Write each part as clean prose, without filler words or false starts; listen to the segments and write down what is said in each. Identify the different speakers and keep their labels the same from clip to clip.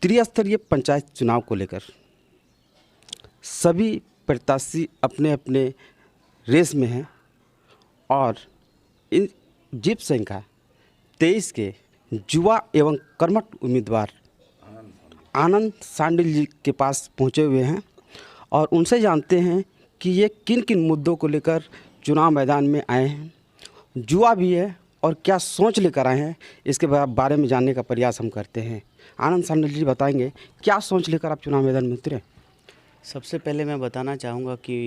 Speaker 1: त्रिस्तरीय पंचायत चुनाव को लेकर सभी प्रत्याशी अपने अपने रेस में हैं और इन जीत संख्या 23 के युवा एवं कर्मठ उम्मीदवार आनंद सांडिल जी के पास पहुंचे हुए हैं और उनसे जानते हैं कि ये किन किन मुद्दों को लेकर चुनाव मैदान में आए हैं, युवा भी है और क्या सोच लेकर आए हैं, इसके बारे में जानने का प्रयास हम करते हैं। आनंद सांडिल जी बताएंगे क्या सोच लेकर आप चुनाव मैदान में उतरे।
Speaker 2: सबसे पहले मैं बताना चाहूँगा कि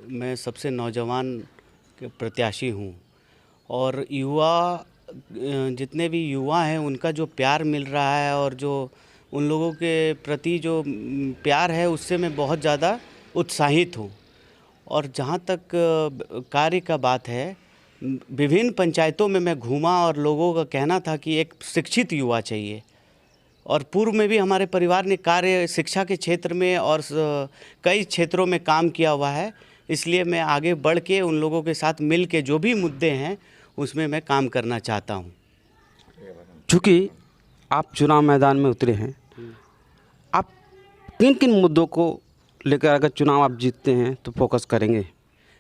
Speaker 2: मैं सबसे नौजवान प्रत्याशी हूँ और युवा जितने भी युवा हैं उनका जो प्यार मिल रहा है और जो उन लोगों के प्रति जो प्यार है उससे मैं बहुत ज़्यादा उत्साहित हूँ। और जहाँ तक कार्य का बात है, विभिन्न पंचायतों में मैं घूमा और लोगों का कहना था कि एक शिक्षित युवा चाहिए और पूर्व में भी हमारे परिवार ने कार्य शिक्षा के क्षेत्र में और कई क्षेत्रों में काम किया हुआ है, इसलिए मैं आगे बढ़ के उन लोगों के साथ मिल के जो भी मुद्दे हैं उसमें मैं काम करना चाहता हूं।
Speaker 1: चूँकि आप चुनाव मैदान में उतरे हैं, आप किन किन मुद्दों को लेकर अगर चुनाव आप जीतते हैं तो फोकस करेंगे?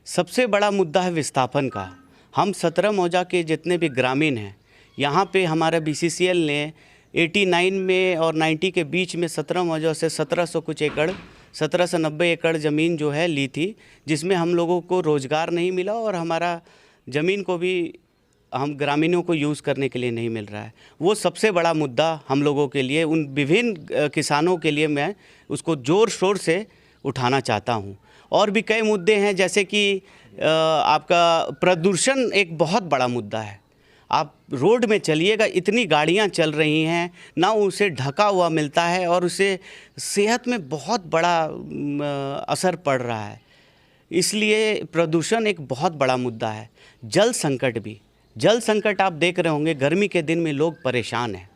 Speaker 2: सबसे बड़ा मुद्दा है विस्थापन का। हम 17 मौजा के जितने भी ग्रामीण हैं, यहाँ पे हमारा BCCL ने 89 में और 90 के बीच में 17 मौजा से 1700 कुछ एकड़ 1790 एकड़ ज़मीन जो है ली थी, जिसमें हम लोगों को रोज़गार नहीं मिला और हमारा ज़मीन को भी हम ग्रामीणों को यूज़ करने के लिए नहीं मिल रहा है। वो सबसे बड़ा मुद्दा हम लोगों के लिए, उन विभिन्न किसानों के लिए मैं उसको ज़ोर शोर से उठाना चाहता हूँ। और भी कई मुद्दे हैं, जैसे कि आपका प्रदूषण एक बहुत बड़ा मुद्दा है। आप रोड में चलिएगा, इतनी गाड़ियां चल रही हैं, ना उसे ढका हुआ मिलता है और उसे सेहत में बहुत बड़ा असर पड़ रहा है। इसलिए प्रदूषण एक बहुत बड़ा मुद्दा है। जल संकट भी, जल संकट आप देख रहे होंगे, गर्मी के दिन में लोग परेशान हैं।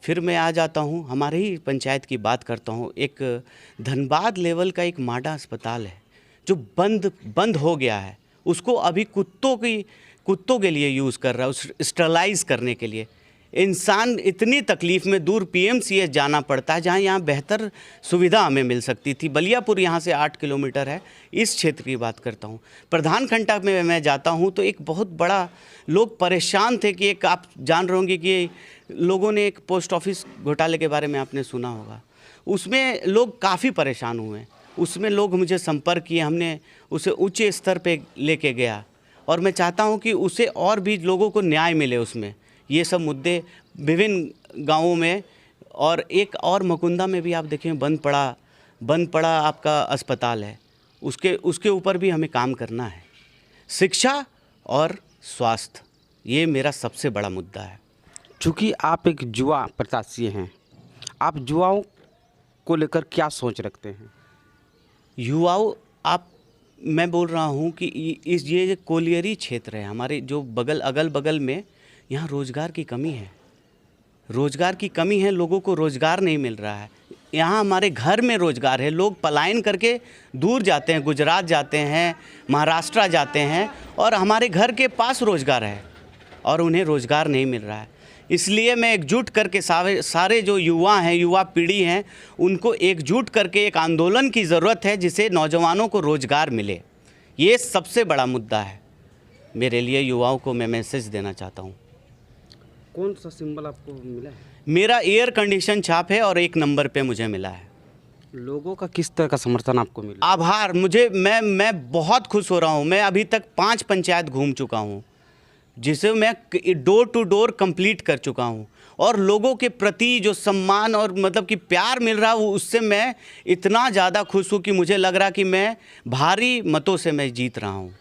Speaker 2: फिर मैं आ जाता हूँ, हमारे ही पंचायत की बात करता हूँ। एक धनबाद लेवल का एक माडा अस्पताल है जो बंद हो गया है, उसको अभी कुत्तों के लिए यूज़ कर रहा है, उस स्टरलाइज करने के लिए। इंसान इतनी तकलीफ़ में दूर PMCH जाना पड़ता है, जहाँ यहाँ बेहतर सुविधा हमें मिल सकती थी। बलियापुर यहाँ से 8 किलोमीटर है। इस क्षेत्र की बात करता हूँ। प्रधान खंडा में मैं जाता हूँ तो एक बहुत बड़ा लोग परेशान थे कि एक, आप जान रहे होंगे कि लोगों ने एक पोस्ट ऑफिस घोटाले के बारे में आपने सुना होगा, उसमें लोग काफ़ी परेशान हुए। उसमें लोग मुझे संपर्क किए, हमने उसे उच्च स्तर पे लेके गया और मैं चाहता हूं कि उसे और भी लोगों को न्याय मिले उसमें। ये सब मुद्दे विभिन्न गांवों में, और एक और मकुंदा में भी आप देखें बंद पड़ा आपका अस्पताल है, उसके ऊपर भी हमें काम करना है। शिक्षा और स्वास्थ्य, ये मेरा सबसे बड़ा मुद्दा है।
Speaker 1: चूँकि आप एक युवा प्रत्याशी हैं, आप युवाओं को लेकर क्या सोच रखते हैं?
Speaker 2: युवाओं, मैं बोल रहा हूँ कि ये कोलियरी क्षेत्र है हमारे, जो अगल बगल में, यहाँ रोज़गार की कमी है। रोज़गार की कमी है, लोगों को रोज़गार नहीं मिल रहा है। यहाँ हमारे घर में रोज़गार है, लोग पलायन करके दूर जाते हैं, गुजरात जाते हैं, महाराष्ट्र जाते हैं, और हमारे घर के पास रोज़गार है और उन्हें रोज़गार नहीं मिल रहा है। इसलिए मैं एकजुट करके सारे जो युवा हैं, युवा पीढ़ी हैं, उनको एकजुट करके एक आंदोलन की ज़रूरत है जिससे नौजवानों को रोज़गार मिले। ये सबसे बड़ा मुद्दा है मेरे लिए। युवाओं को मैं मैसेज देना चाहता हूँ।
Speaker 1: कौन सा सिंबल आपको मिला है?
Speaker 2: मेरा एयर कंडीशन छाप है और 1 नंबर पे मुझे मिला है।
Speaker 1: लोगों का किस तरह का समर्थन आपको मिला?
Speaker 2: आभार, मैं बहुत खुश हो रहा हूँ। मैं अभी तक 5 पंचायत घूम चुका हूँ, जिसे मैं डोर टू डोर कंप्लीट कर चुका हूँ, और लोगों के प्रति जो सम्मान और मतलब कि प्यार मिल रहा है, उससे मैं इतना ज़्यादा खुश हूँ कि मुझे लग रहा कि मैं भारी मतों से मैं जीत रहा हूँ।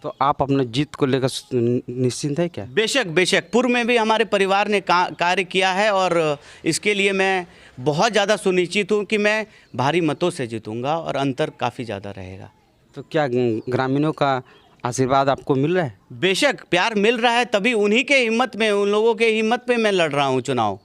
Speaker 1: तो आप अपने जीत को लेकर निश्चिंत है क्या?
Speaker 2: बेशक पूर्व में भी हमारे परिवार ने कार्य किया है और इसके लिए मैं बहुत ज़्यादा सुनिश्चित हूँ कि मैं भारी मतों से जीतूँगा और अंतर काफ़ी ज़्यादा रहेगा।
Speaker 1: तो क्या ग्रामीणों का आशीर्वाद आपको मिल रहा है?
Speaker 2: बेशक प्यार मिल रहा है, तभी उन्हीं के हिम्मत में, उन लोगों के हिम्मत पे मैं लड़ रहा हूँ चुनाव।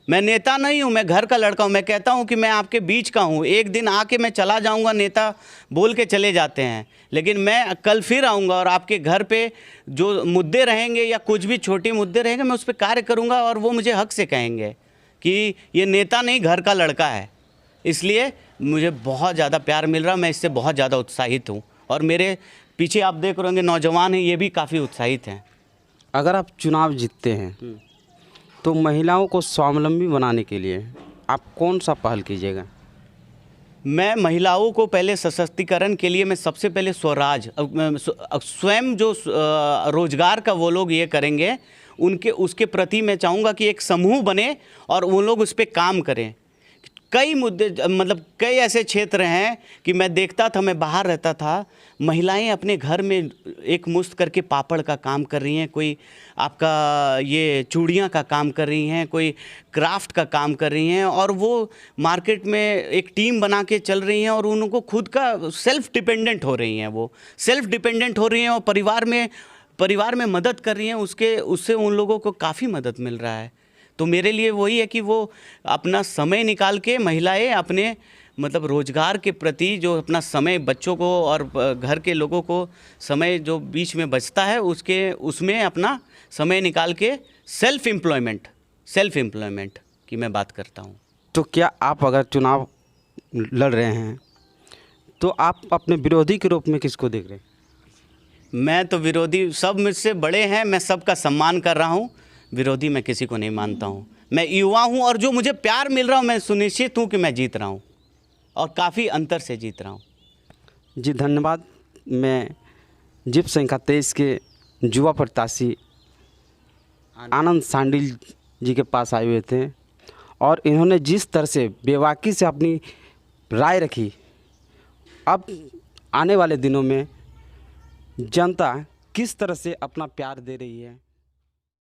Speaker 2: मैं नेता नहीं हूँ, मैं घर का लड़का हूँ। मैं कहता हूँ कि मैं आपके बीच का हूँ। एक दिन आके मैं चला जाऊँगा, नेता बोल के चले जाते हैं, लेकिन मैं कल फिर आऊँगा और आपके घर पे जो मुद्दे रहेंगे या कुछ भी छोटे मुद्दे रहेंगे, मैं उस पर कार्य करूँगा और वो मुझे हक से कहेंगे कि ये नेता नहीं घर का लड़का है। इसलिए मुझे बहुत ज़्यादा प्यार मिल रहा, मैं इससे बहुत ज़्यादा उत्साहित हूँ। और मेरे पीछे आप देख रहे होंगे नौजवान हैं, ये भी काफ़ी उत्साहित हैं।
Speaker 1: अगर आप चुनाव जीतते हैं तो महिलाओं को स्वावलंबी बनाने के लिए आप कौन सा पहल कीजिएगा?
Speaker 2: मैं महिलाओं को पहले सशक्तिकरण के लिए मैं सबसे पहले स्वराज स्वयं जो रोजगार का वो लोग ये करेंगे, उनके उसके प्रति मैं चाहूँगा कि एक समूह बने और वो लोग उस पर काम करें। कई मुद्दे मतलब कई ऐसे क्षेत्र हैं कि मैं देखता था, मैं बाहर रहता था, महिलाएं अपने घर में एक मुश्त करके पापड़ का काम कर रही हैं, कोई आपका ये चूड़ियाँ का काम कर रही हैं, कोई क्राफ्ट का काम कर रही हैं, और वो मार्केट में एक टीम बना के चल रही हैं और उनको खुद का सेल्फ डिपेंडेंट हो रही हैं, वो सेल्फ डिपेंडेंट हो रही हैं और परिवार में मदद कर रही हैं। उससे उन लोगों को काफ़ी मदद मिल रहा है। तो मेरे लिए वही है कि वो अपना समय निकाल के महिलाएं अपने मतलब रोजगार के प्रति जो अपना समय बच्चों को और घर के लोगों को समय जो बीच में बचता है उसमें अपना समय निकाल के सेल्फ एम्प्लॉयमेंट की मैं बात करता हूँ।
Speaker 1: तो क्या आप अगर चुनाव लड़ रहे हैं तो आप अपने विरोधी के रूप में किसको देख रहे हैं?
Speaker 2: मैं तो विरोधी, सब मुझसे बड़े हैं, मैं सबका सम्मान कर रहा हूँ। विरोधी मैं किसी को नहीं मानता हूँ। मैं युवा हूँ और जो मुझे प्यार मिल रहा हूँ, मैं सुनिश्चित हूँ कि मैं जीत रहा हूँ और काफ़ी अंतर से जीत रहा हूँ।
Speaker 1: जी धन्यवाद। मैं जिप संख्या 23 के युवा प्रत्याशी आनंद सांडिल जी के पास आए हुए थे और इन्होंने जिस तरह से बेबाकी से अपनी राय रखी, अब आने वाले दिनों में जनता किस तरह से अपना प्यार दे रही है